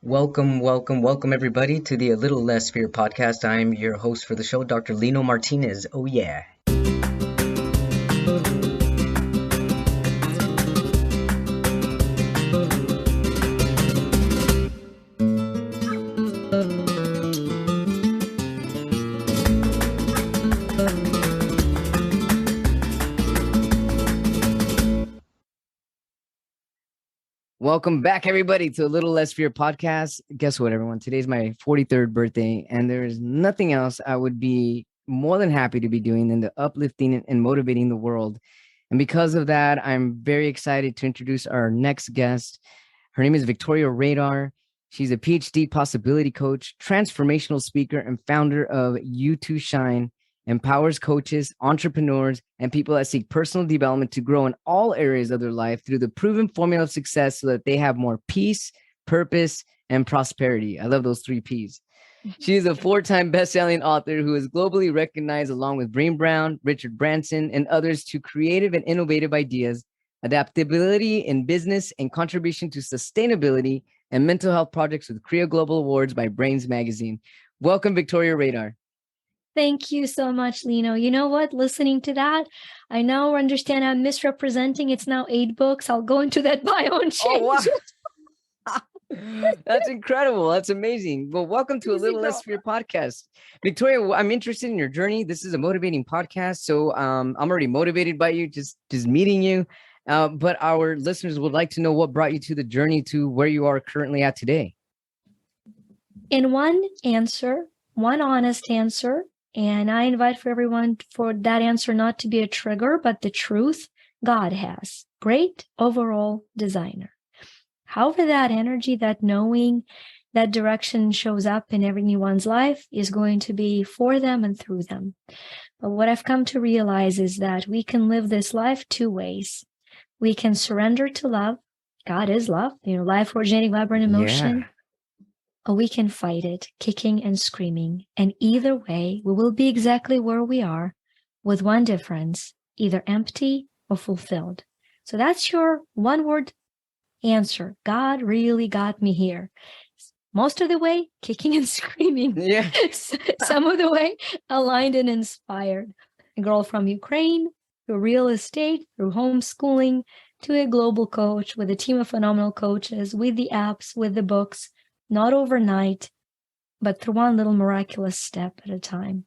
Welcome, everybody, to the A Little Less Fear podcast. I'm your host for the show, Dr. Lino Martinez. Oh, yeah. Welcome back, everybody, to A Little Less Fear podcast. Guess what, everyone? Today's my 43rd birthday, and there is nothing else I would be more than happy to be doing than the uplifting and motivating the world. And because of that, I'm very excited to introduce our next guest. Her name is Victoria Rader. She's a Ph.D. possibility coach, transformational speaker, and founder of You2 Shine, empowers coaches, entrepreneurs, and people that seek personal development to grow in all areas of their life through the proven formula of success so that they have more peace, purpose, and prosperity. I love those 3 Ps. She is a 4-time best-selling author who is globally recognized along with Brene Brown, Richard Branson, and others to creative and innovative ideas, adaptability in business, and contribution to sustainability and mental health projects with CREA Global Awards by Brainz Magazine. Welcome, Victoria Rader. Thank you so much, Lino. You know what? Listening to that, I now understand I'm misrepresenting. It's now 8 books. I'll go into that bio and change it. That's incredible. That's amazing. Well, welcome to A Little Less Fear podcast. Victoria, I'm interested in your journey. This is a motivating podcast. So I'm already motivated by you, just meeting you. But our listeners would like to know what brought you to the journey to where you are currently at today. In one honest answer, and I invite for everyone for that answer not to be a trigger, but the truth. God has great overall designer. However, that energy, that knowing, that direction shows up in everyone's life is going to be for them and through them. But what I've come to realize is that we can live this life 2 ways. We can surrender to love. God is love, life originating, vibrant emotion. Yeah. Or we can fight it, kicking and screaming. And either way, we will be exactly where we are with one difference, either empty or fulfilled. So that's your one-word answer. God really got me here. Most of the way, kicking and screaming. Yeah. Some of the way, aligned and inspired. A girl from Ukraine, through real estate, through homeschooling, to a global coach with a team of phenomenal coaches, with the apps, with the books. Not overnight, but through one little miraculous step at a time.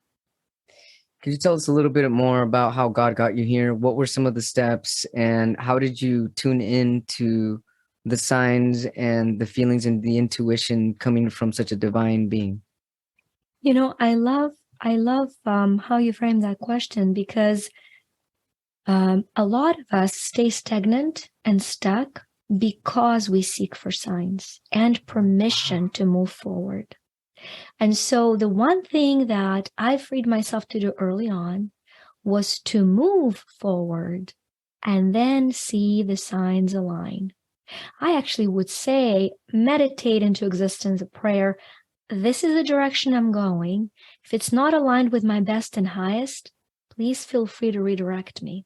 Could you tell us a little bit more about how God got you here? What were some of the steps, and how did you tune in to the signs and the feelings and the intuition coming from such a divine being? I love how you frame that question, because a lot of us stay stagnant and stuck because we seek for signs and permission to move forward. And so the one thing that I freed myself to do early on was to move forward and then see the signs align. I actually would say meditate into existence, a prayer. This is the direction I'm going. If it's not aligned with my best and highest, please feel free to redirect me.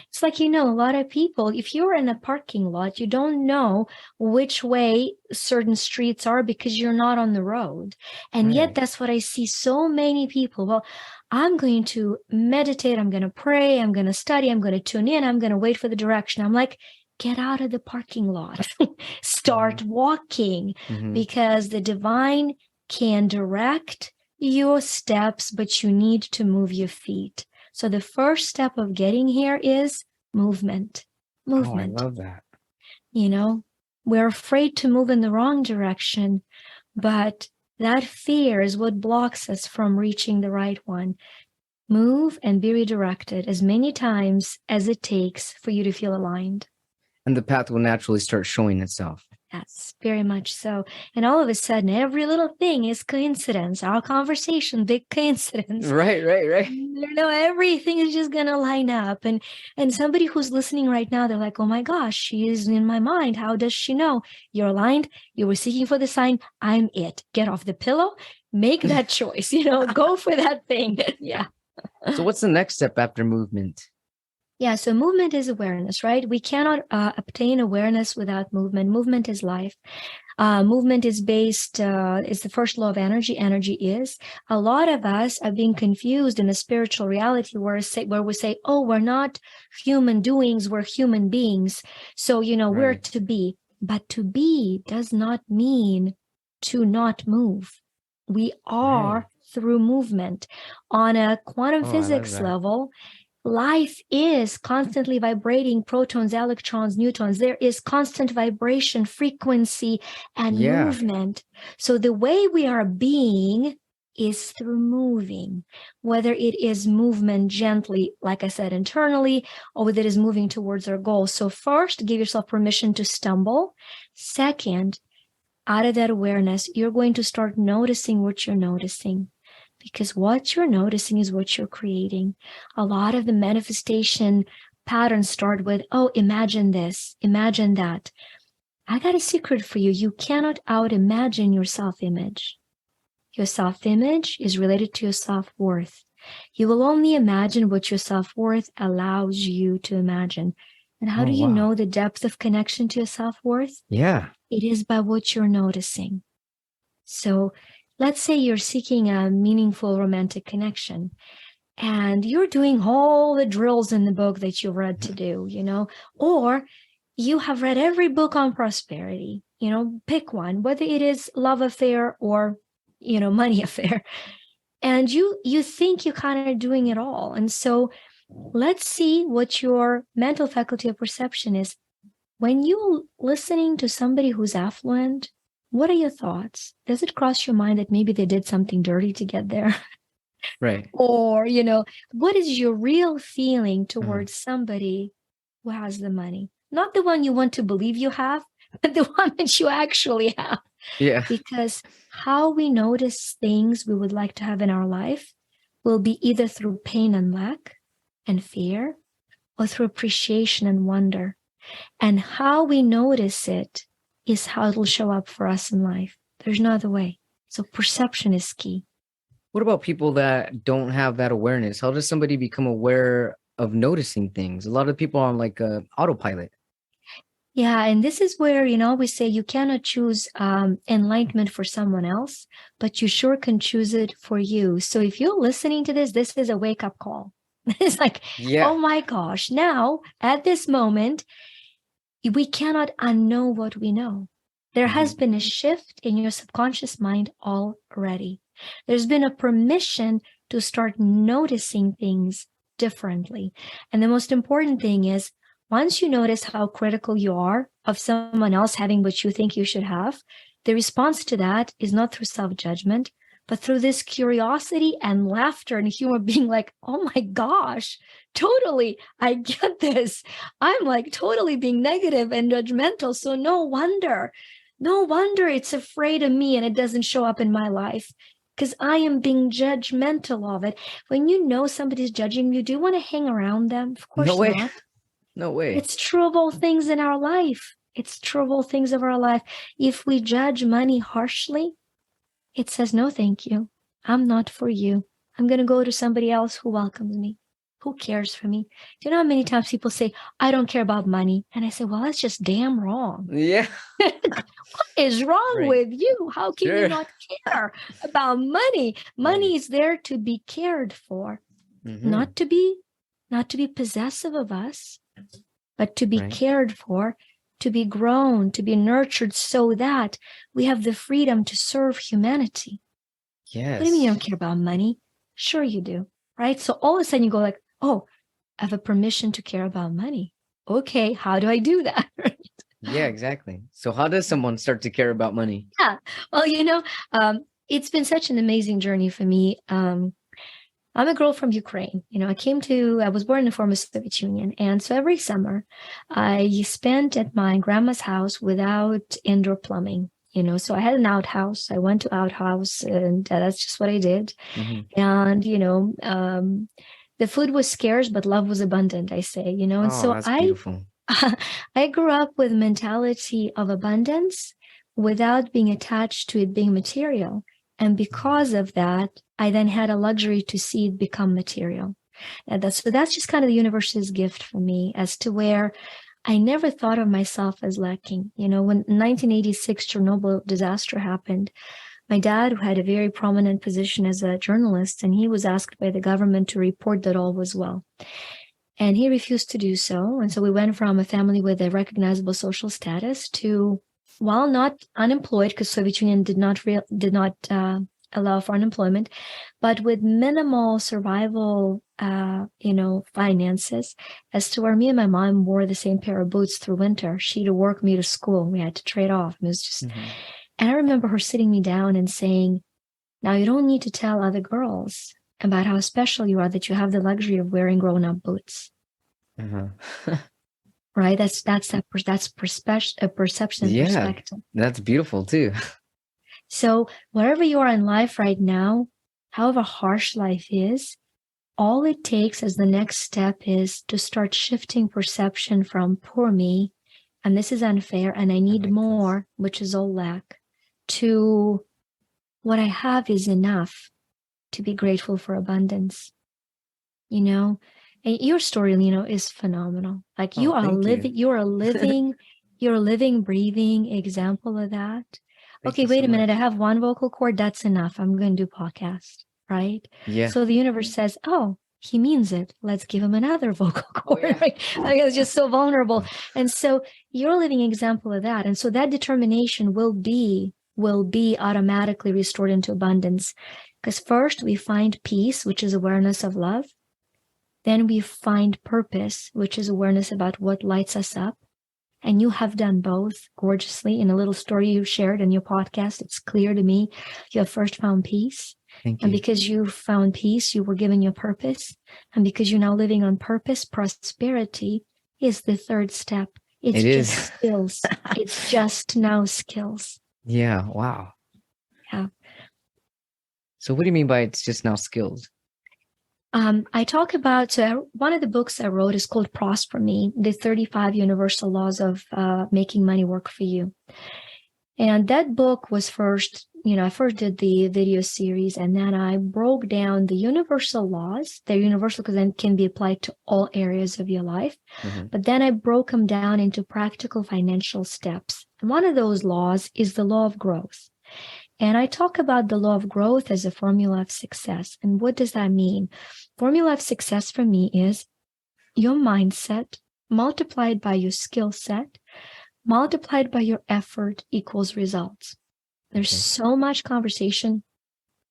It's like, a lot of people, if you're in a parking lot, you don't know which way certain streets are because you're not on the road. And yet that's what I see so many people. Well, I'm going to meditate. I'm going to pray. I'm going to study. I'm going to tune in. I'm going to wait for the direction. I'm like, get out of the parking lot. Start walking, because the divine can direct your steps, but you need to move your feet. So the first step of getting here is movement. Oh, I love that. We're afraid to move in the wrong direction, but that fear is what blocks us from reaching the right one. Move and be redirected as many times as it takes for you to feel aligned. And the path will naturally start showing itself. Yes, very much so. And all of a sudden, every little thing is coincidence. Our conversation, big coincidence. Right. Everything is just going to line up. And somebody who's listening right now, they're like, oh my gosh, she is in my mind. How does she know? You're aligned. You were seeking for the sign. I'm it. Get off the pillow. Make that choice. Go for that thing. Yeah. So what's the next step after movement? Yeah, so movement is awareness, right? We cannot obtain awareness without movement. Movement is life. Movement is based, is the first law of energy. Energy is. A lot of us are being confused in a spiritual reality where we say, oh, we're not human doings, we're human beings. So, we're to be. But to be does not mean to not move. We are through movement. On a quantum physics level, life is constantly vibrating protons, electrons, neutrons. There is constant vibration, frequency, and movement. So the way we are being is through moving, whether it is movement gently, like I said, internally, or whether it is moving towards our goal. So first, give yourself permission to stumble. Second, out of that awareness, you're going to start noticing what you're noticing. Because what you're noticing is what you're creating. A lot of the manifestation patterns start with, oh, imagine this, imagine that. I got a secret for you. You cannot out-imagine your self-image. Your self-image is related to your self-worth. You will only imagine what your self-worth allows you to imagine. And how do you know the depth of connection to your self-worth? Yeah. It is by what you're noticing. So let's say you're seeking a meaningful romantic connection and you're doing all the drills in the book that you've read to do, or you have read every book on prosperity, pick one, whether it is love affair or, money affair. And you think you're kind of doing it all. And so let's see what your mental faculty of perception is. When you're listening to somebody who's affluent, what are your thoughts? Does it cross your mind that maybe they did something dirty to get there? Right. Or, what is your real feeling towards somebody who has the money? Not the one you want to believe you have, but the one that you actually have. Yeah. Because how we notice things we would like to have in our life will be either through pain and lack and fear, or through appreciation and wonder. And how we notice it is how it'll show up for us in life. There's no other way. So perception is key. What about people that don't have that awareness? How does somebody become aware of noticing things? A lot of people are on like a autopilot. Yeah, and this is where, we say you cannot choose enlightenment for someone else, but you sure can choose it for you. So if you're listening to this, this is a wake-up call. It's like, oh my gosh, now at this moment, we cannot unknow what we know. There has been a shift in your subconscious mind already. There's been a permission to start noticing things differently. And the most important thing is, once you notice how critical you are of someone else having what you think you should have, the response to that is not through self-judgment, but through this curiosity and laughter and humor, being like, oh my gosh, totally, I get this. I'm like totally being negative and judgmental. So no wonder it's afraid of me and it doesn't show up in my life because I am being judgmental of it. When you know somebody's judging you, do you want to hang around them? Of course not. No way. It's true of all things in our life. It's true of all things of our life. If we judge money harshly, it says, no, thank you. I'm not for you. I'm going to go to somebody else who welcomes me, who cares for me. Do you know how many times people say, I don't care about money? And I say, well, that's just damn wrong. Yeah. What is wrong with you? How can you not care about money? Money is there to be cared for, not to be possessive of us, but to be cared for, to be grown, to be nurtured so that we have the freedom to serve humanity. Yes. What do you mean you don't care about money? Sure you do, right? So all of a sudden you go like, oh, I have a permission to care about money. Okay, how do I do that? Yeah, exactly. So how does someone start to care about money? Yeah, well, it's been such an amazing journey for me. I'm a girl from Ukraine. I was born in the former Soviet Union. And so every summer I spent at my grandma's house without indoor plumbing, so I had an outhouse. I went to outhouse and that's just what I did. And, the food was scarce, but love was abundant, I say, and so that's beautiful. I grew up with mentality of abundance without being attached to it being material. And because of that, I then had a luxury to see it become material. And that's just kind of the universe's gift for me as to where I never thought of myself as lacking. When 1986 Chernobyl disaster happened, my dad, who had a very prominent position as a journalist, and he was asked by the government to report that all was well. And he refused to do so. And so we went from a family with a recognizable social status to, while not unemployed, because Soviet Union did not allow for unemployment, but with minimal survival, finances, as to where me and my mom wore the same pair of boots through winter. She to work, me to school. We had to trade off. It was just, and I remember her sitting me down and saying, now you don't need to tell other girls about how special you are, that you have the luxury of wearing grown-up boots. Right? That's a perception and perspective. That's beautiful too. So wherever you are in life right now, however harsh life is, all it takes as the next step is to start shifting perception from poor me, and this is unfair, and I need more, which is all lack, to what I have is enough, to be grateful for abundance. And your story, is phenomenal. Like you're a living, breathing example of that. Okay, wait a minute. I have one vocal cord. That's enough. I'm going to do podcast, right? Yeah. So the universe says, oh, he means it. Let's give him another vocal cord. Right? It's just so vulnerable. And so you're a living example of that. And so that determination will be automatically restored into abundance. Because first we find peace, which is awareness of love. Then we find purpose, which is awareness about what lights us up. And you have done both gorgeously. In a little story you shared in your podcast, it's clear to me you have first found peace. Thank you. And because you found peace, you were given your purpose. And because you're now living on purpose, prosperity is the third step. It's just skills. It's just now skills. Yeah. Wow. Yeah. So what do you mean by it's just now skills? I talk about, one of the books I wrote is called Prosper Me, the 35 Universal Laws of Making Money Work for You. And that book was first, I first did the video series, and then I broke down the universal laws. They're universal because they can be applied to all areas of your life. But then I broke them down into practical financial steps. And one of those laws is the law of growth. And I talk about the law of growth as a formula of success. And what does that mean? Formula of success for me is your mindset multiplied by your skill set, multiplied by your effort equals results. There's so much conversation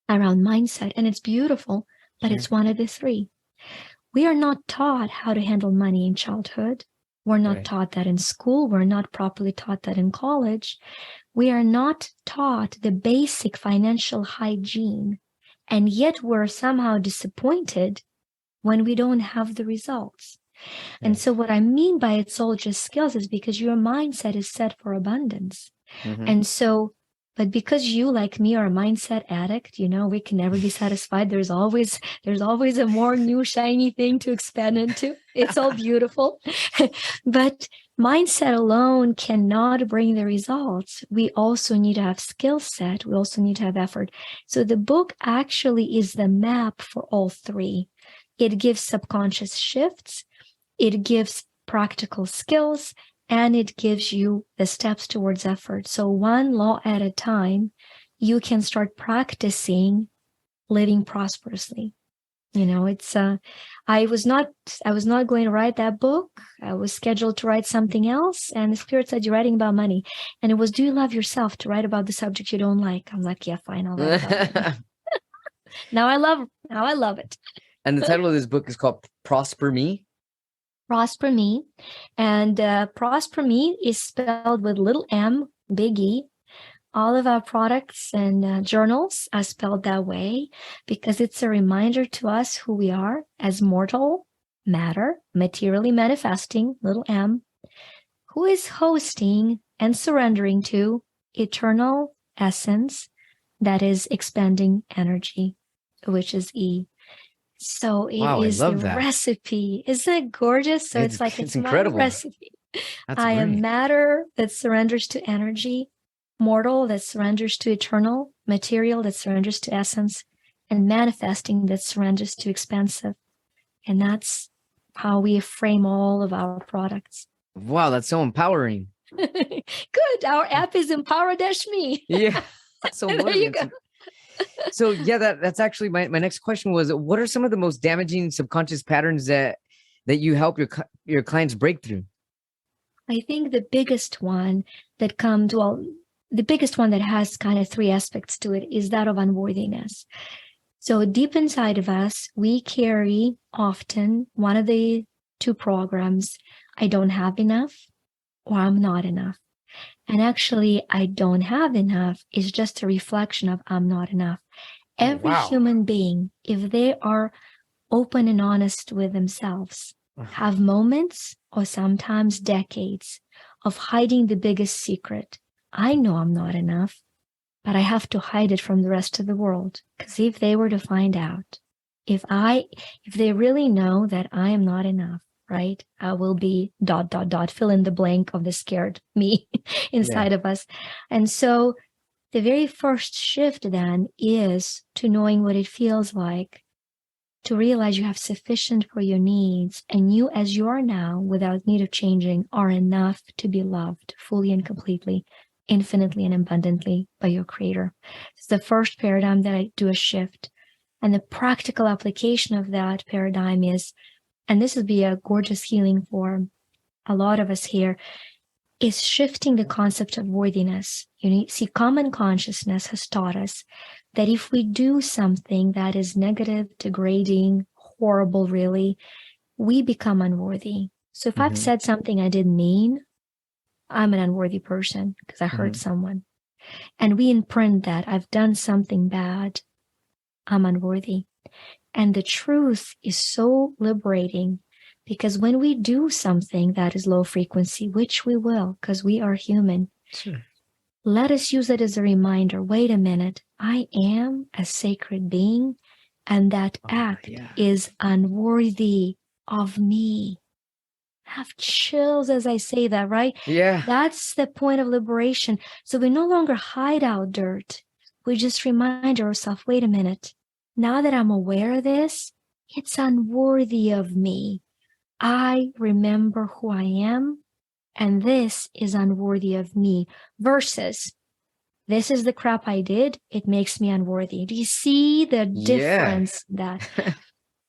around mindset, and it's beautiful, but it's one of the three. We are not taught how to handle money in childhood. We're not taught that in school. We're not properly taught that in college. We are not taught the basic financial hygiene, and yet we're somehow disappointed when we don't have the results. And so what I mean by it's all just skills is because your mindset is set for abundance. And so, but because you, like me, are a mindset addict, we can never be satisfied. There's always a more new shiny thing to expand into. It's all beautiful. But mindset alone cannot bring the results. We also need to have skill set. We also need to have effort. So the book actually is the map for all three. It gives subconscious shifts. It gives practical skills, and it gives you the steps towards effort. So one law at a time, you can start practicing living prosperously. It's I was not going to write that book. I was scheduled to write something else, and the Spirit said, you're writing about money. And it was, do you love yourself, to write about the subject you don't like? I'm like, yeah, fine, I'll write about it. Now I love it. And the title of this book is called Prosper Me? Prosper Me. And Prosper Me is spelled with little m, big E. All of our products and journals are spelled that way because it's a reminder to us who we are as mortal matter, materially manifesting, little m, who is hosting and surrendering to eternal essence that is expanding energy, which is E. So it is the recipe. Isn't it gorgeous? So it's incredible. My recipe. I great. am matter that surrenders to energy, mortal that surrenders to eternal, material that surrenders to essence, and manifesting that surrenders to expansive. And that's how we frame all of our products. Wow, that's so empowering. Good. Our app is Empower-me. Yeah, that's so There you go. motivating. So yeah, that's actually my next question was, what are some of the most damaging subconscious patterns that you help your clients break through? I think the biggest one that the biggest one that has kind of three aspects to it is that of unworthiness. So deep inside of us, we carry often one of the two programs: I don't have enough, or I'm not enough. And actually, I don't have enough is just a reflection of I'm not enough. Oh, Every wow. human being, if they are open and honest with themselves, have moments or sometimes decades of hiding the biggest secret. I know I'm not enough, but I have to hide it from the rest of the world. Because if they were to find out, if they really know that I am not enough, right, I will be ... fill in the blank of the scared me inside of us. And so the very first shift then is to knowing what it feels like to realize you have sufficient for your needs, and you as you are now, without need of changing, are enough to be loved fully and completely, infinitely and abundantly by your creator. It's the first paradigm that I do a shift. And the practical application of that paradigm is, and this would be a gorgeous healing for a lot of us here, is shifting the concept of worthiness. See, common consciousness has taught us that if we do something that is negative, degrading, horrible, really, we become unworthy. So if I've said something I didn't mean, I'm an unworthy person because I hurt someone. And we imprint that I've done something bad, I'm unworthy. And the truth is so liberating, because when we do something that is low frequency, which we will, because we are human, let us use it as a reminder. Wait a minute, I am a sacred being, and that act is unworthy of me. I have chills as I say that, right? Yeah. That's the point of liberation. So we no longer hide our dirt. We just remind ourselves, wait a minute, now that I'm aware of this, it's unworthy of me. I remember who I am, and this is unworthy of me, versus this is the crap I did, it makes me unworthy. Do you see the difference?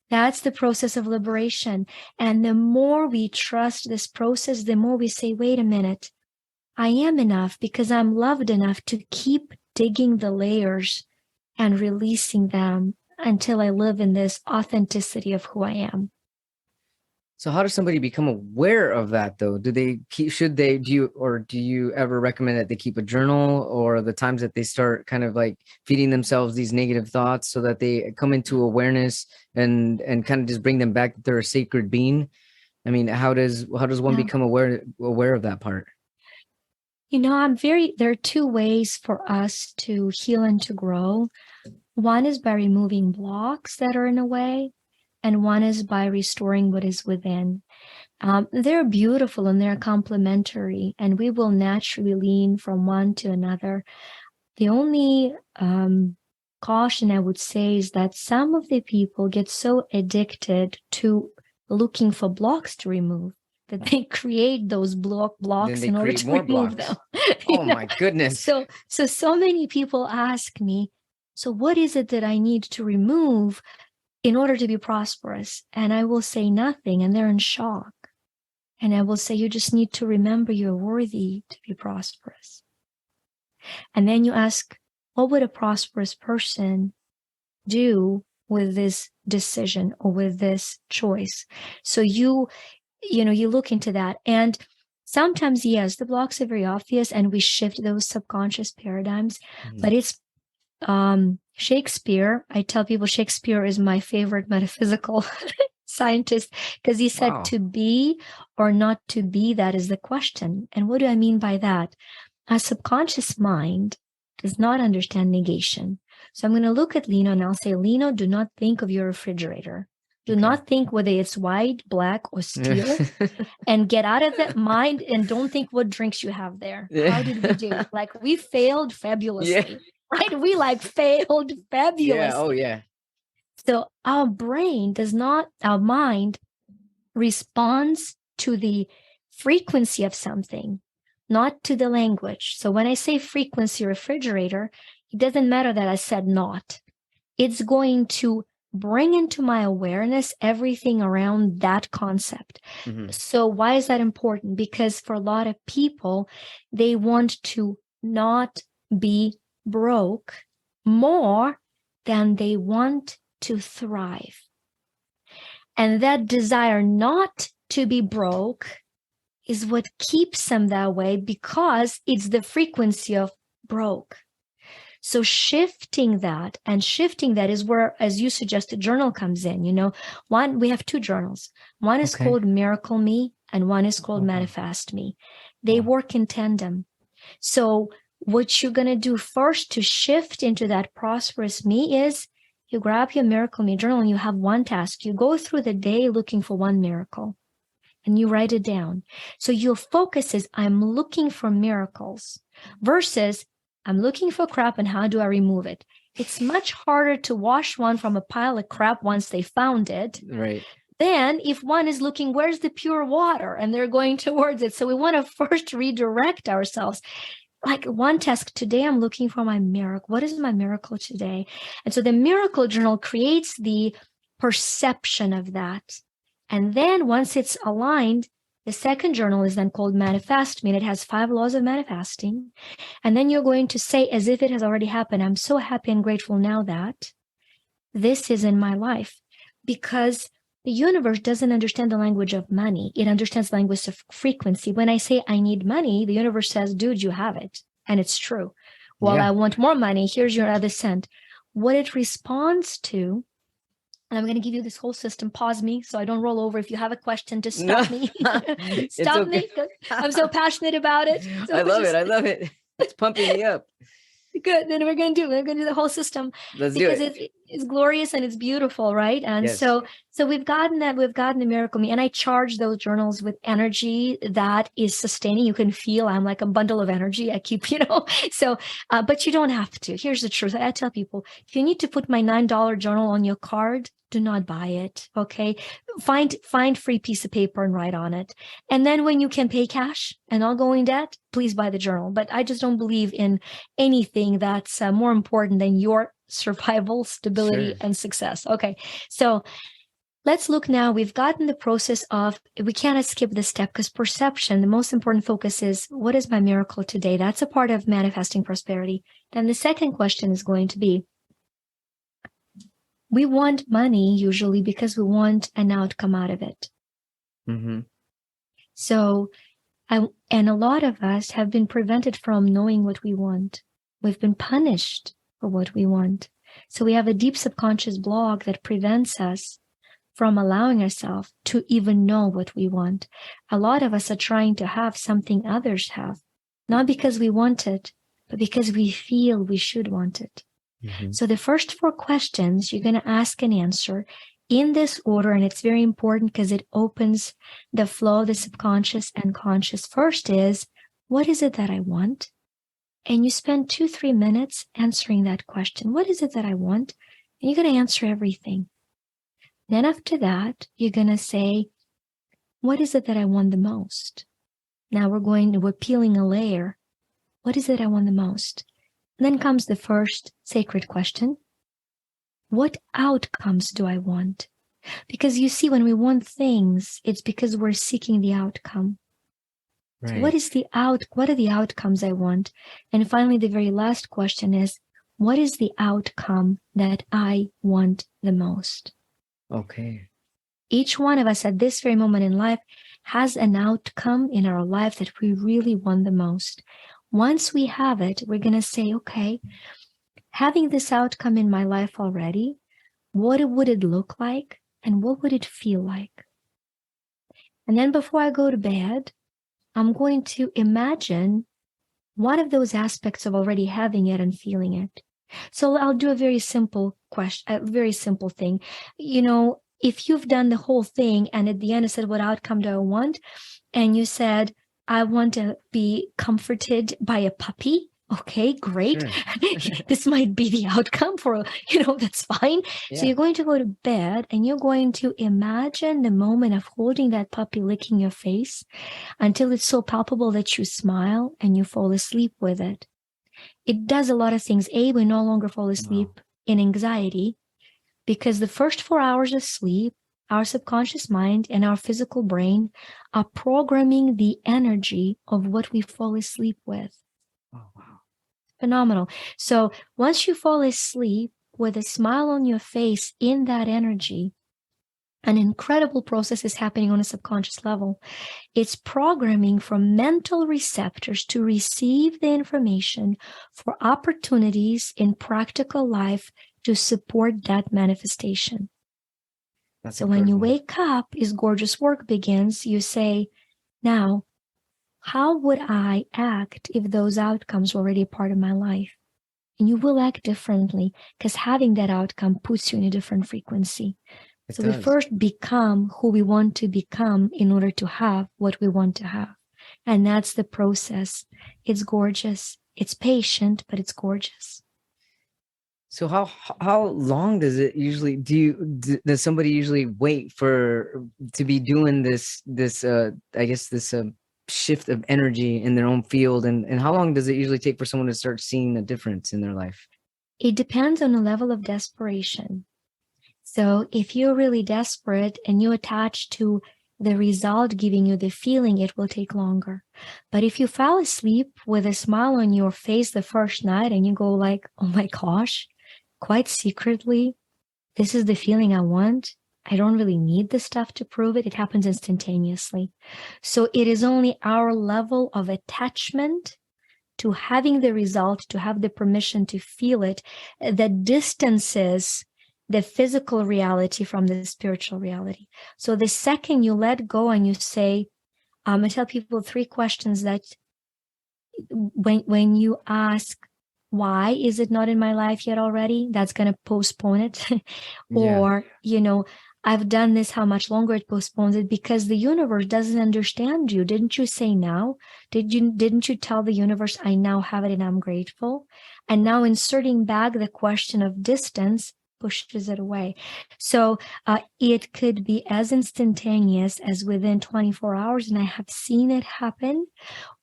That's the process of liberation. And the more we trust this process, the more we say, wait a minute, I am enough because I'm loved enough to keep digging the layers and releasing them until I live in this authenticity of who I am. So how does somebody become aware of that though? Do you ever recommend that they keep a journal, or the times that they start kind of like feeding themselves these negative thoughts so that they come into awareness and kind of just bring them back that they're a sacred being? I mean, how does one become aware of that part? There are two ways for us to heal and to grow. One is by removing blocks that are in a way, and one is by restoring what is within. They're beautiful and they're complementary, and we will naturally lean from one to another. The only caution I would say is that some of the people get so addicted to looking for blocks to remove that they create those blocks in order to remove them. Oh my goodness. So many people ask me, so what is it that I need to remove in order to be prosperous? And I will say nothing, and they're in shock. And I will say, you just need to remember you're worthy to be prosperous. And then you ask, what would a prosperous person do with this decision or with this choice? So you look into that. And sometimes, yes, the blocks are very obvious and we shift those subconscious paradigms, but it's Shakespeare. I tell people Shakespeare is my favorite metaphysical scientist, because he said, to be or not to be, that is the question. And what do I mean by that? Our subconscious mind does not understand negation. So I'm going to look at Lino and I'll say, Lino, do not think of your refrigerator. Do not think whether it's white, black, or steel, and get out of that mind and don't think what drinks you have there. How did we do? Like, we failed fabulously, right? We failed fabulously. Yeah. Oh yeah. So our mind responds to the frequency of something, not to the language. So when I say frequency refrigerator, it doesn't matter that I said not. It's going to bring into my awareness everything around that concept. So why is that important? Because for a lot of people, they want to not be broke more than they want to thrive. And that desire not to be broke is what keeps them that way, because it's the frequency of broke. So shifting that is where, as you suggested, journal comes in. We have two journals. One is called Miracle Me and one is called Manifest Me. They work in tandem. So what you're going to do first to shift into that prosperous me is you grab your Miracle Me journal and you have one task. You go through the day looking for one miracle and you write it down. So your focus is, I'm looking for miracles, versus I'm looking for crap and how do I remove it? It's much harder to wash one from a pile of crap once they found it. Right. Then if one is looking, where's the pure water? And they're going towards it. So we want to first redirect ourselves. Like one task today, I'm looking for my miracle. What is my miracle today? And so the miracle journal creates the perception of that. And then once it's aligned, the second journal is then called Manifest Me, and it has 5 laws of manifesting. And then you're going to say, as if it has already happened, I'm so happy and grateful now that this is in my life. Because the universe doesn't understand the language of money. It understands the language of frequency. When I say I need money, the universe says, dude, you have it. And it's true. Well, I want more money. Here's your other cent. What it responds to, and I'm going to give you this whole system. Pause me so I don't roll over. If you have a question, just stop me. Stop me. I'm so passionate about it. So I love it. It's pumping me up. Good. Then we're going to do the whole system. Let's do it. Because it's glorious and it's beautiful, right? And Yes. so we've gotten the Miracle Me, and I charge those journals with energy that is sustaining. You can feel I'm like a bundle of energy. I keep, so, but you don't have to. Here's the truth. I tell people, if you need to put my $9 journal on your card, do not buy it. Okay. Find free piece of paper and write on it. And then when you can pay cash and not go in debt, please buy the journal. But I just don't believe in anything that's more important than your survival, stability, and success. Okay. So let's look now. We've gotten the process of, we cannot skip this step because perception, the most important focus is, what is my miracle today? That's a part of manifesting prosperity. Then the second question is going to be, we want money usually because we want an outcome out of it. So, and a lot of us have been prevented from knowing what we want. We've been punished for what we want. So we have a deep subconscious block that prevents us from allowing ourselves to even know what we want. A lot of us are trying to have something others have, not because we want it, but because we feel we should want it. So the first 4 questions you're going to ask and answer in this order, and it's very important because it opens the flow of the subconscious and conscious. First is, what is it that I want? And you spend 2-3 minutes answering that question. What is it that I want? And you're going to answer everything. Then after that, you're going to say, what is it that I want the most? Now we're peeling a layer. What is it I want the most? And then comes the first sacred question. What outcomes do I want? Because you see, when we want things, it's because we're seeking the outcome. Right. So what are the outcomes I want? And finally, the very last question is, what is the outcome that I want the most? Okay. Each one of us at this very moment in life has an outcome in our life that we really want the most. Once we have it, we're going to say, okay, having this outcome in my life already, what would it look like and what would it feel like? And then before I go to bed, I'm going to imagine one of those aspects of already having it and feeling it. So I'll do a very simple question, a very simple thing. If you've done the whole thing and at the end I said, what outcome do I want? And you said, I want to be comforted by a puppy. Okay, great. Sure. This might be the outcome for, that's fine. Yeah. So you're going to go to bed and you're going to imagine the moment of holding that puppy licking your face until it's so palpable that you smile and you fall asleep with it. It does a lot of things. A, we no longer fall asleep in anxiety because the first 4 hours of sleep, our subconscious mind and our physical brain are programming the energy of what we fall asleep with. Oh, wow. Phenomenal. So once you fall asleep with a smile on your face in that energy, an incredible process is happening on a subconscious level. It's programming from mental receptors to receive the information for opportunities in practical life to support that manifestation. That's so incredible. when you wake up, is gorgeous work begins. You say, now, how would I act if those outcomes were already a part of my life? And you will act differently because having that outcome puts you in a different frequency. So we first become who we want to become in order to have what we want to have. And that's the process. It's gorgeous. It's patient, but it's gorgeous. So how long does it usually does somebody usually wait to be doing this I guess this shift of energy in their own field, and how long does it usually take for someone to start seeing a difference in their life? It depends on the level of desperation. So if you're really desperate and you attach to the result giving you the feeling, it will take longer. But if you fall asleep with a smile on your face the first night and you go like, oh my gosh, quite secretly, this is the feeling I want. I don't really need the stuff to prove it. It happens instantaneously. So it is only our level of attachment to having the result, to have the permission to feel it, that distances the physical reality from the spiritual reality. So the second you let go and you say, I tell people 3 questions that when you ask, why is it not in my life yet already? That's going to postpone it. Or, I've done this, how much longer it postpones it? Because the universe doesn't understand you. Didn't you say now? Didn't you tell the universe, I now have it and I'm grateful? And now inserting back the question of distance pushes it away. So it could be as instantaneous as within 24 hours. And I have seen it happen.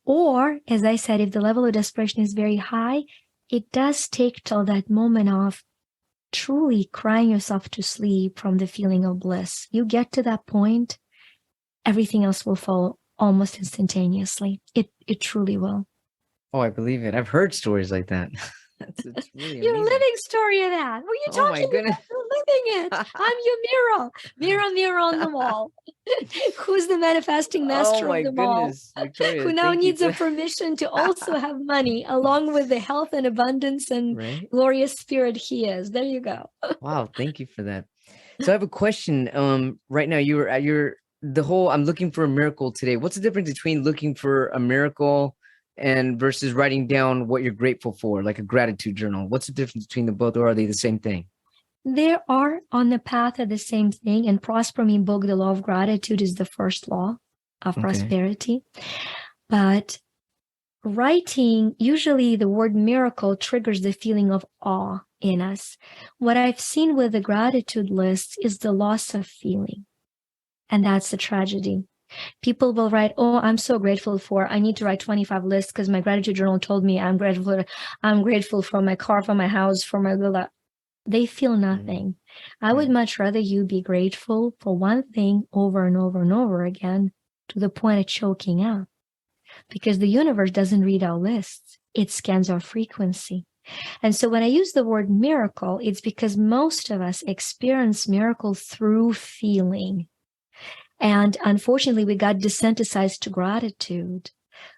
Or, as I said, if the level of desperation is very high, it does take till that moment of truly crying yourself to sleep from the feeling of bliss. You get to that point, everything else will fall almost instantaneously. It truly will. Oh, I believe it. I've heard stories like that. It's really You're a amazing. living story of that. What are you talking about? You're living it. I'm your mirror. Mirror, mirror on the wall. Who's the manifesting master of them all? Victoria, who now needs a permission to also have money along with the health and abundance and glorious spirit he is. There you go. Wow, thank you for that. So I have a question. Right now I'm looking for a miracle today. What's the difference between looking for a miracle and versus writing down what you're grateful for, like a gratitude journal? What's the difference between the both, or are they the same thing? They are on the path of the same thing. And Prosper Me book, The Law of Gratitude, is the first law of prosperity. But writing, usually the word miracle triggers the feeling of awe in us. What I've seen with the gratitude list is the loss of feeling. And that's the tragedy. People will write, oh, I'm so grateful for, I need to write 25 lists because my gratitude journal told me I'm grateful for my car, for my house, for my villa. They feel nothing. I would much rather you be grateful for one thing over and over and over again to the point of choking out. Because the universe doesn't read our lists. It scans our frequency. And so when I use the word miracle, it's because most of us experience miracles through feeling. And unfortunately, we got desensitized to gratitude,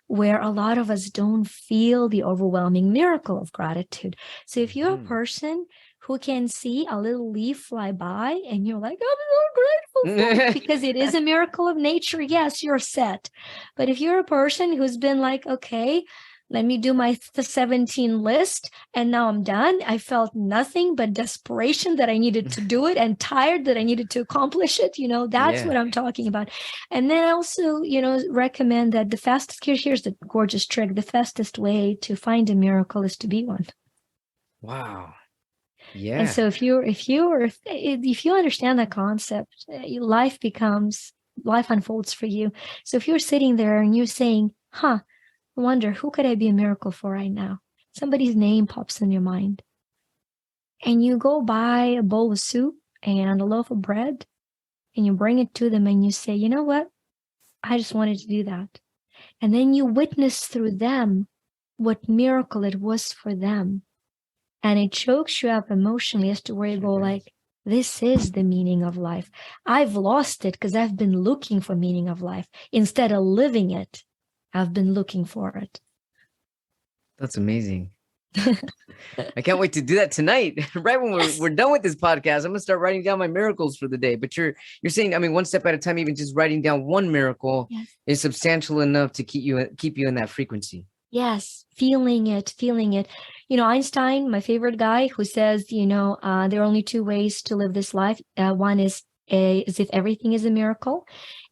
where a lot of us don't feel the overwhelming miracle of gratitude. So if you're a person who can see a little leaf fly by and you're like, I'm so grateful for it, because it is a miracle of nature, yes, you're set. But if you're a person who's been like, okay, let me do my 17 list. And now I'm done. I felt nothing but desperation that I needed to do it and tired that I needed to accomplish it. That's what I'm talking about. And then I also, recommend that the fastest, here's the gorgeous trick. The fastest way to find a miracle is to be one. Wow. Yeah. And so if you understand that concept, life unfolds for you. So if you're sitting there and you're saying, I wonder, who could I be a miracle for right now? Somebody's name pops in your mind. And you go buy a bowl of soup and a loaf of bread and you bring it to them and you say, you know what? I just wanted to do that. And then you witness through them what miracle it was for them. And it chokes you up emotionally as to where you go like, this is the meaning of life. I've lost it because I've been looking for meaning of life. Instead of living it, I've been looking for it. That's amazing. I can't wait to do that tonight. Right when we're done with this podcast, I'm gonna start writing down my miracles for the day. But you're saying, one step at a time, even just writing down one miracle is substantial enough to keep you in that frequency. Yes, feeling it. Einstein, my favorite guy, who says, there are only two ways to live this life. One is as if everything is a miracle,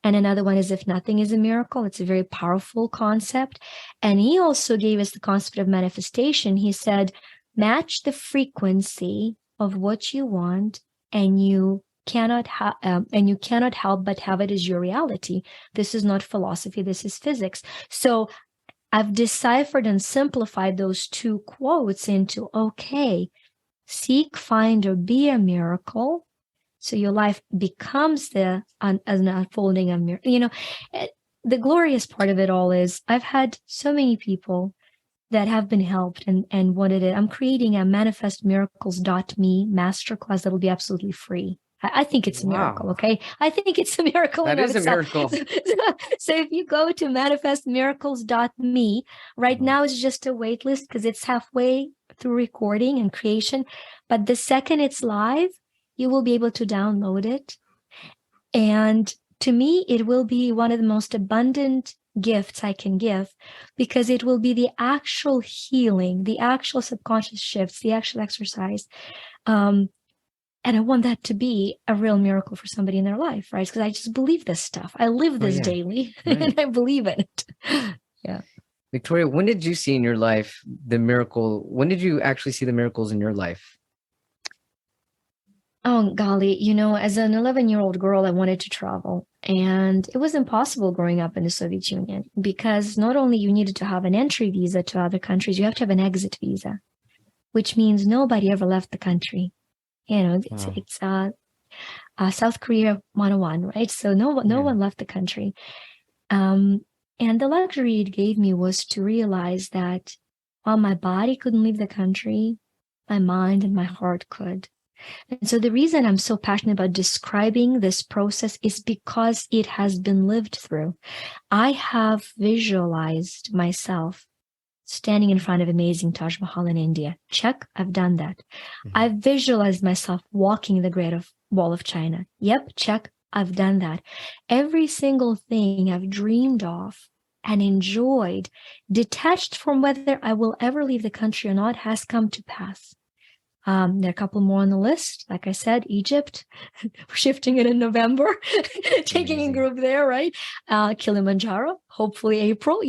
and another one is if nothing is a miracle. It's a very powerful concept. And he also gave us the concept of manifestation. He said, match the frequency of what you want, and you cannot help but have it as your reality. This is not philosophy. This is physics. So I've deciphered and simplified those two quotes into, okay, seek, find, or be a miracle. So your life becomes an unfolding of miracle. The glorious part of it all is I've had so many people that have been helped and wanted it. I'm creating a manifestmiracles.me masterclass that'll be absolutely free. I think it's a miracle, okay? I think it's a miracle. That is a miracle. So if you go to manifestmiracles.me, right now it's just a wait list because it's halfway through recording and creation. But the second it's live, you will be able to download it. And to me, it will be one of the most abundant gifts I can give because it will be the actual healing, the actual subconscious shifts, the actual exercise. And I want that to be a real miracle for somebody in their life, right? Because I just believe this stuff. I live this daily and I believe in it. Yeah. Victoria, when did you see in your life the miracle? When did you actually see the miracles in your life? Oh, golly, as an 11-year-old girl, I wanted to travel. And it was impossible growing up in the Soviet Union because not only you needed to have an entry visa to other countries, you have to have an exit visa, which means nobody ever left the country. It's South Korea 101, right? So no one left the country. And the luxury it gave me was to realize that while my body couldn't leave the country, my mind and my heart could. And so the reason I'm so passionate about describing this process is because it has been lived through. I have visualized myself standing in front of amazing Taj Mahal in India. Check, I've done that. Mm-hmm. I've visualized myself walking the Great Wall of China. Yep, check, I've done that. Every single thing I've dreamed of and enjoyed, detached from whether I will ever leave the country or not, has come to pass. There are a couple more on the list. Like I said, Egypt, shifting it in November, taking a group there, right? Kilimanjaro, hopefully April,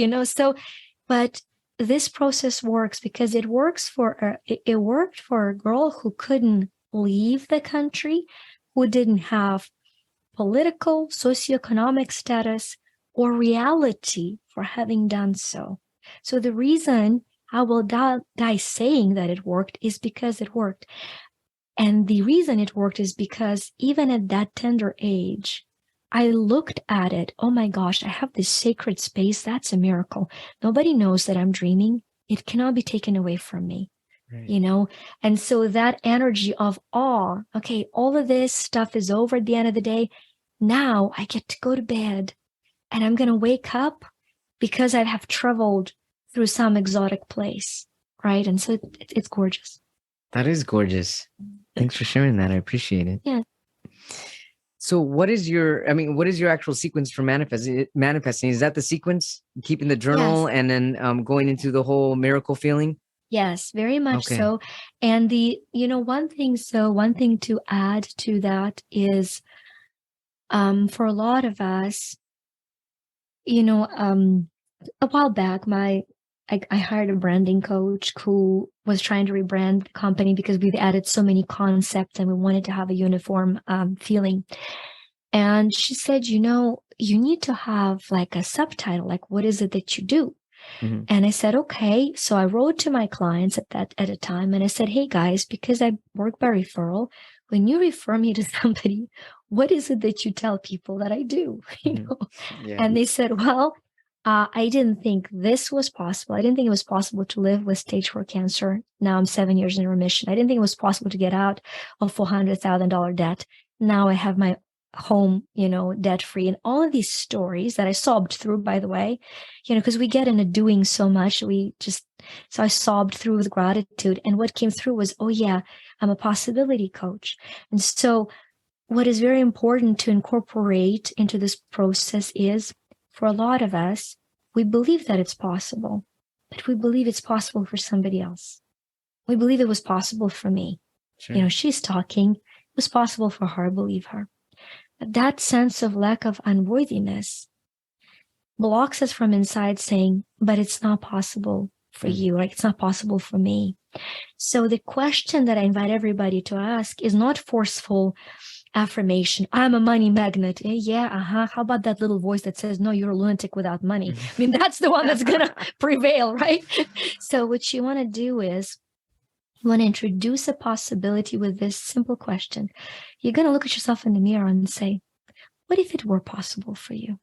but this process works because it worked for a girl who couldn't leave the country, who didn't have political, socioeconomic status, or reality for having done so. So the reason I will die saying that it worked is because it worked. And the reason it worked is because even at that tender age, I looked at it. Oh my gosh, I have this sacred space. That's a miracle. Nobody knows that I'm dreaming. It cannot be taken away from me, right. And so that energy of awe, okay, all of this stuff is over at the end of the day. Now I get to go to bed and I'm going to wake up because I have traveled through some exotic place, right? And so it's gorgeous. That is gorgeous. Thanks for sharing that. I appreciate it. Yeah. So what is what is your actual sequence for manifesting? Is that the sequence? Keeping the Yes. journal and then going into the whole miracle feeling? Yes, very much Okay. so. And one thing to add to that is, for a lot of us, a while back, I hired a branding coach who was trying to rebrand the company because we've added so many concepts and we wanted to have a uniform feeling. And she said, you need to have like a subtitle, like what is it that you do? Mm-hmm. And I said, okay. So I wrote to my clients at a time and I said, hey guys, because I work by referral, when you refer me to somebody, what is it that you tell people that I do? Yeah. And they said, well, I didn't think this was possible. I didn't think it was possible to live with stage 4 cancer. Now I'm 7 years in remission. I didn't think it was possible to get out of $400,000 debt. Now I have my home, debt free, and all of these stories that I sobbed through, by the way, because we get into doing so much. So I sobbed through with gratitude. And what came through was, oh yeah, I'm a possibility coach. And so what is very important to incorporate into this process is, for a lot of us, we believe that it's possible, but we believe it's possible for somebody else. We believe it was possible for me. Sure. She's talking. It was possible for her. I believe her. But that sense of lack of unworthiness blocks us from inside saying, but it's not possible for you, right? It's not possible for me. So the question that I invite everybody to ask is not forceful affirmation. I'm a money magnet. How about that little voice that says, no, you're a lunatic without money? I mean, that's the one that's going to prevail, right? So what you want to do is you want to introduce a possibility with this simple question. You're going to look at yourself in the mirror and say, what if it were possible for you?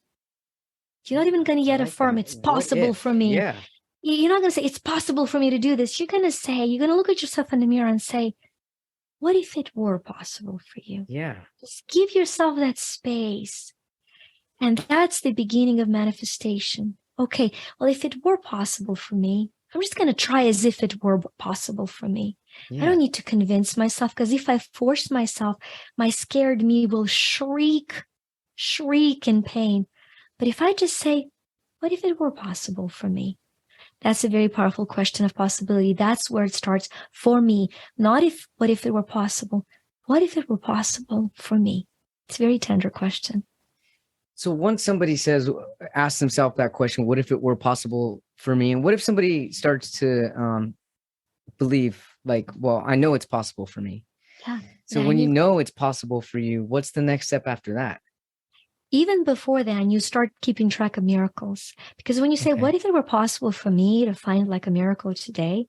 You're not even going to yet affirm it's possible for me. Yeah. You're not going to say it's possible for me to do this. You're going to look at yourself in the mirror and say, what if it were possible for you? Yeah. Just give yourself that space. And that's the beginning of manifestation. Okay, well, if it were possible for me, I'm just going to try as if it were possible for me. Yeah. I don't need to convince myself, because if I force myself, my scared me will shriek in pain. But if I just say, what if it were possible for me? That's a very powerful question of possibility. That's where it starts for me. Not what if it were possible? What if it were possible for me? It's a very tender question. So once somebody asks themselves that question, what if it were possible for me? And what if somebody starts to believe like, well, I know it's possible for me. Yeah. So when you know it's possible for you, what's the next step after that? Even before then, you start keeping track of miracles. Because when you say, what if it were possible for me to find like a miracle today?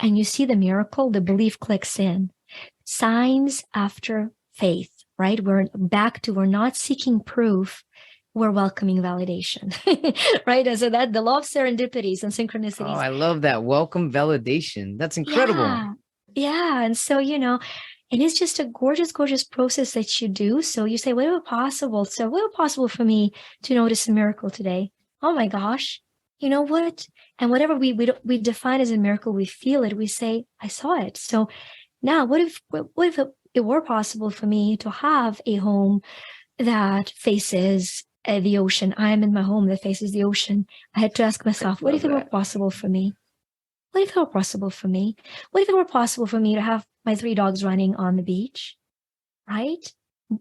And you see the miracle, the belief clicks in. Signs after faith, right? We're not seeking proof. We're welcoming validation, right? And so that the law of serendipities and synchronicities. Oh, I love that. Welcome validation. That's incredible. Yeah. And so, and it's just a gorgeous, gorgeous process that you do. So you say, what if possible? So what if possible for me to notice a miracle today? Oh my gosh. You know what? And whatever we define as a miracle, we feel it. We say, I saw it. So now what if it were possible for me to have a home that faces the ocean? I am in my home that faces the ocean. I had to ask myself, what if it were possible for me? What if it were possible for me? What if it were possible for me to have my 3 dogs running on the beach, right?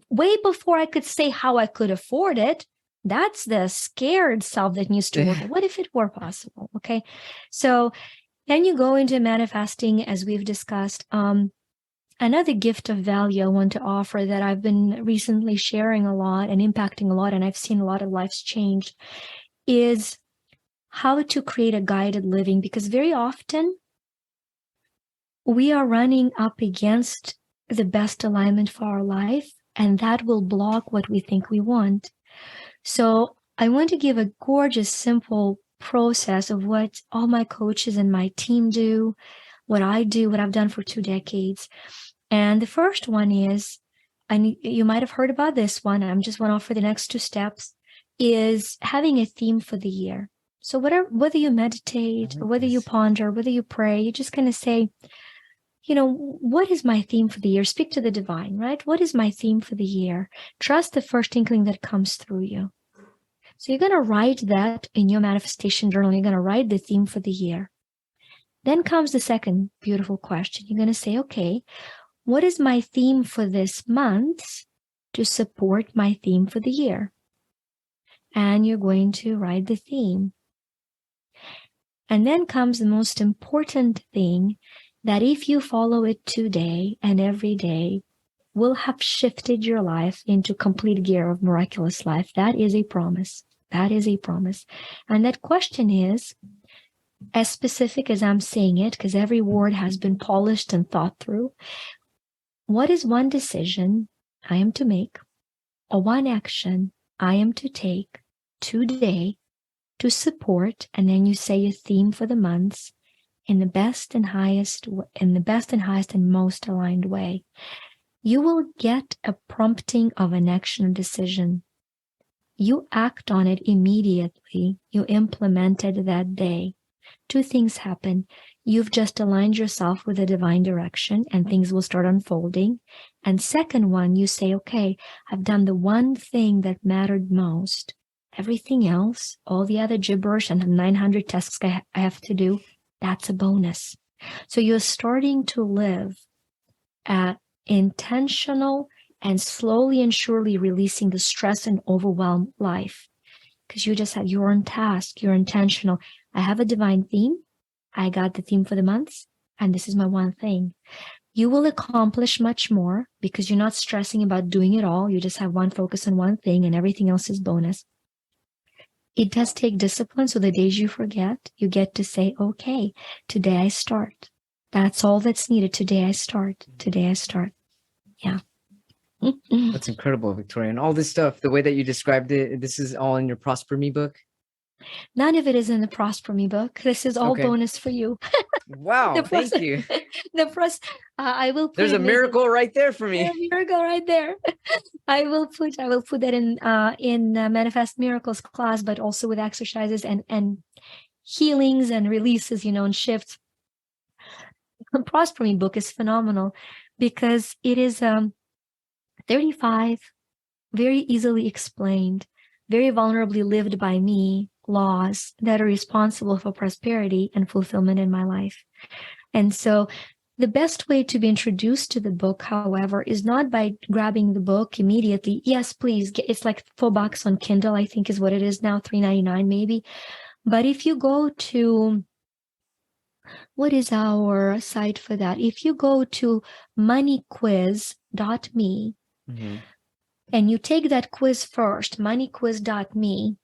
Way before I could say how I could afford it. That's the scared self that needs to work. What if it were possible? Okay. So then you go into manifesting, as we've discussed. Another gift of value I want to offer that I've been recently sharing a lot and impacting a lot, and I've seen a lot of lives change, is how to create a guided living. Because very often we are running up against the best alignment for our life, and that will block what we think we want. So I want to give a gorgeous, simple process of what all my coaches and my team do, what I do, what I've done for 2 decades. And the first one is, you might have heard about this one, I'm just going to offer the next 2 steps, is having a theme for the year. So whether you meditate, or whether you ponder, whether you pray, you're just going to say, what is my theme for the year? Speak to the divine, right? What is my theme for the year? Trust the first inkling that comes through you. So you're going to write that in your manifestation journal. You're going to write the theme for the year. Then comes the second beautiful question. You're going to say, okay, what is my theme for this month to support my theme for the year? And you're going to write the theme. And then comes the most important thing, that if you follow it today and every day, will have shifted your life into complete gear of miraculous life. That is a promise. That is a promise. And that question is as specific as I'm saying it, because every word has been polished and thought through. What is one decision I am to make, or one action I am to take today to support, and then you say a theme for the months in the best and highest and most aligned way. You will get a prompting of an action or decision. You act on it immediately. You implement it that day. Two things happen. You've just aligned yourself with a divine direction and things will start unfolding. And second one, you say, okay, I've done the one thing that mattered most. Everything else, all the other gibberish and the 900 tasks I have to do, that's a bonus. So you're starting to live at intentional and slowly and surely releasing the stress and overwhelm life. Because you're on task, you're intentional. I have a divine theme. I got the theme for the months, and this is my one thing. You will accomplish much more because you're not stressing about doing it all. You just have one focus on one thing and everything else is bonus. It does take discipline. So the days you forget, you get to say, okay, today I start. That's all that's needed. Today I start. Today I start. Yeah. That's incredible, Victoria. And all this stuff, the way that you described it, this is all in your Prosper Me book? None of it is in the Prosper Me book. This is all bonus for you. Wow, thank you. I will put There's a miracle right there for me. A miracle right there. I will put that in Manifest Miracles class, but also with exercises and healings and releases, and shifts. The Prosper Me book is phenomenal because it is 35 very easily explained, very vulnerably lived by me laws that are responsible for prosperity and fulfillment in my life. And so the best way to be introduced to the book, however, is not by grabbing the book immediately. Yes, please. It's like $4 on Kindle, I think is what it is now, $3.99 maybe. But if you go to, what is our site for that? If you go to moneyquiz.me, and you take that quiz first, moneyquiz.me,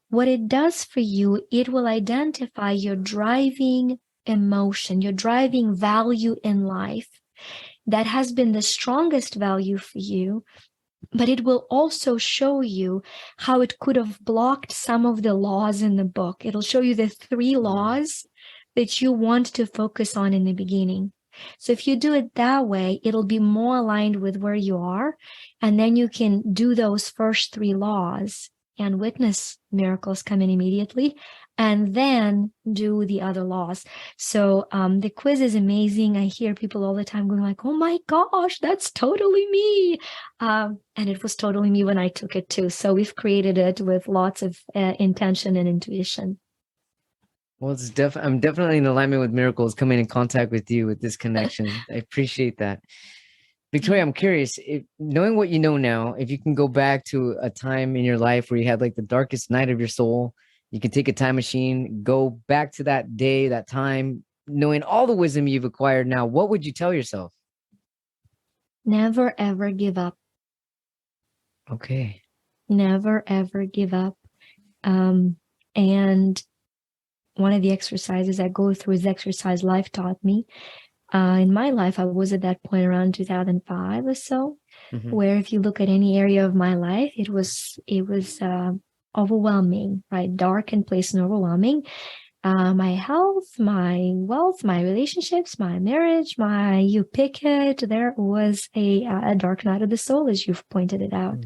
what it does for you, it will identify your driving emotion, your driving value in life that has been the strongest value for you, but it will also show you how it could have blocked some of the laws in the book. It'll show you the 3 laws that you want to focus on in the beginning. So if you do it that way, it'll be more aligned with where you are. And then you can do those first 3 laws and witness miracles come in immediately, and then do the other laws. So the quiz is amazing. I hear people all the time going like, oh my gosh, that's totally me. And it was totally me when I took it too. So we've created it with lots of intention and intuition. Well, I'm definitely in alignment with miracles coming in contact with you with this connection. I appreciate that. Victoria, I'm curious, knowing what you know now, if you can go back to a time in your life where you had like the darkest night of your soul, you can take a time machine, go back to that day, that time, knowing all the wisdom you've acquired now, what would you tell yourself? Never, ever give up. Okay. Never, ever give up. And one of the exercises I go through is the exercise life taught me. In my life, I was at that point around 2005 or so, where if you look at any area of my life, it was overwhelming, right? Dark and place and overwhelming. My health, my wealth, my relationships, my marriage, you pick it. There was a dark night of the soul, as you've pointed it out.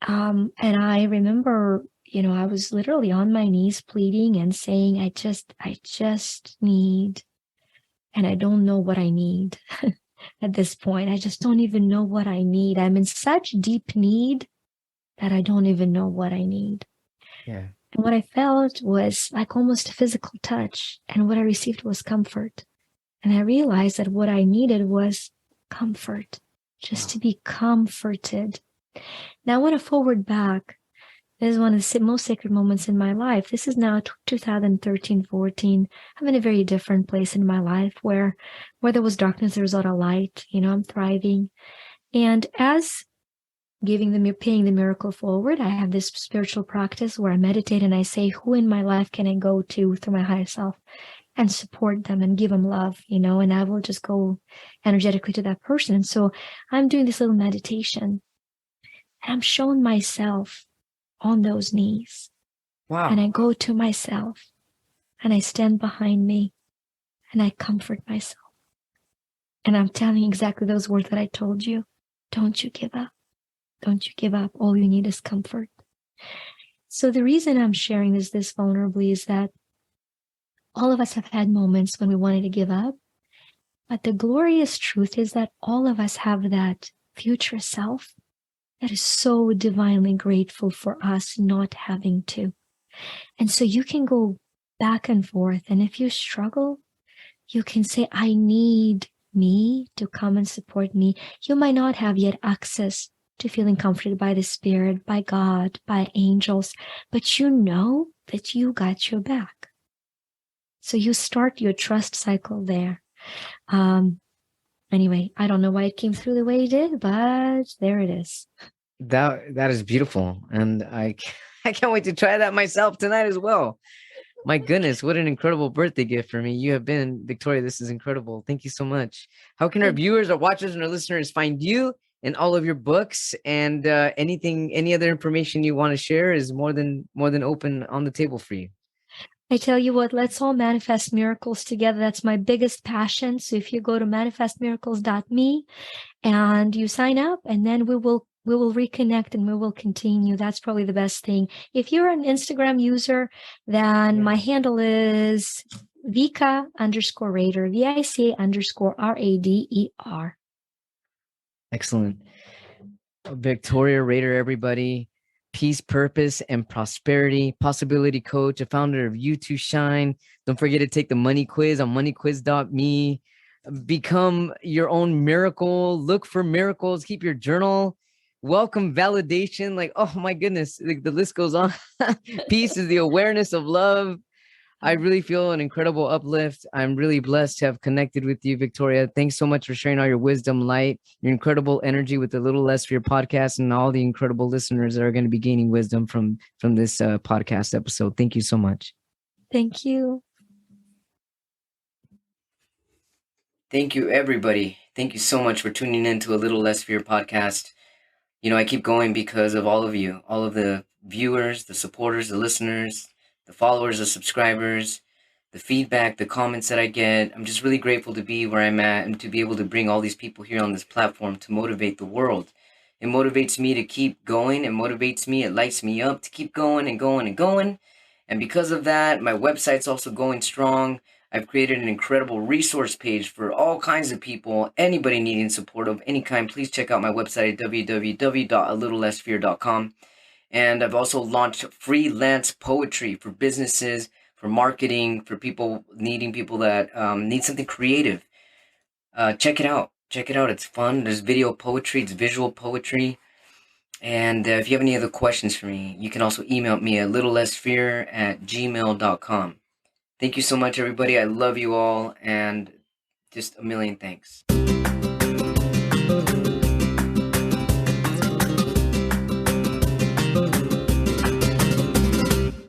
And I remember, I was literally on my knees pleading and saying, I just need and I don't know what I need at this point. I just don't even know what I need. I'm in such deep need that I don't even know what I need. Yeah. And what I felt was like almost a physical touch. And what I received was comfort. And I realized that what I needed was comfort, just to be comforted. Now I want to forward back. This is one of the most sacred moments in my life. This is now 2013, 14. I'm in a very different place in my life where there was darkness, there was a lot of light. I'm thriving. And as paying the miracle forward, I have this spiritual practice where I meditate and I say, who in my life can I go to through my higher self and support them and give them love, and I will just go energetically to that person. And so I'm doing this little meditation and I'm showing myself on those knees. Wow. And I go to myself and I stand behind me and I comfort myself. And I'm telling exactly those words that I told you. Don't you give up. Don't you give up. All you need is comfort. So the reason I'm sharing this vulnerably is that all of us have had moments when we wanted to give up. But the glorious truth is that all of us have that future self that is so divinely grateful for us not having to. And so you can go back and forth. And if you struggle, you can say, I need me to come and support me. You might not have yet access to feeling comforted by the Spirit, by God, by angels, but you know that you got your back. So you start your trust cycle there. Anyway, I don't know why it came through the way it did, but there it is. That is beautiful. And I can't wait to try that myself tonight as well. My goodness, what an incredible birthday gift for me. You have been, Victoria, this is incredible. Thank you so much. How can our viewers, our watchers, and our listeners find you and all of your books and any other information you want to share is more than open on the table for you. I tell you what, let's all manifest miracles together. That's my biggest passion. So if you go to manifestmiracles.me and you sign up, and then we will reconnect and we will continue. That's probably the best thing. If you're an Instagram user, then my handle is Vika_Rader, VICA_RADER. Excellent. Victoria Rader, everybody. Peace, purpose, and prosperity. Possibility coach, a founder of You to Shine. Don't forget to take the money quiz on moneyquiz.me. Become your own miracle. Look for miracles. Keep your journal. Welcome validation. Like, oh my goodness, the list goes on. Peace is the awareness of love. I really feel an incredible uplift. I'm really blessed to have connected with you, Victoria. Thanks so much for sharing all your wisdom, light, your incredible energy with the Little Less Fear podcast, and all the incredible listeners that are going to be gaining wisdom from this podcast episode. Thank you so much. Thank you. Thank you, everybody. Thank you so much for tuning in to a Little Less Fear podcast. I keep going because of all of you, all of the viewers, the supporters, the listeners, the followers, the subscribers, the feedback, the comments that I get. I'm just really grateful to be where I'm at and to be able to bring all these people here on this platform to motivate the world. It motivates me to keep going. It motivates me. It lights me up to keep going and going and going. And because of that, my website's also going strong. I've created an incredible resource page for all kinds of people. Anybody needing support of any kind, please check out my website at www.alittlessfear.com. And I've also launched freelance poetry for businesses, for marketing, for people that need something creative. Check it out. It's fun. There's video poetry. It's visual poetry. And if you have any other questions for me, you can also email me at littlelessfear@gmail.com. Thank you so much, everybody. I love you all, and just a million thanks.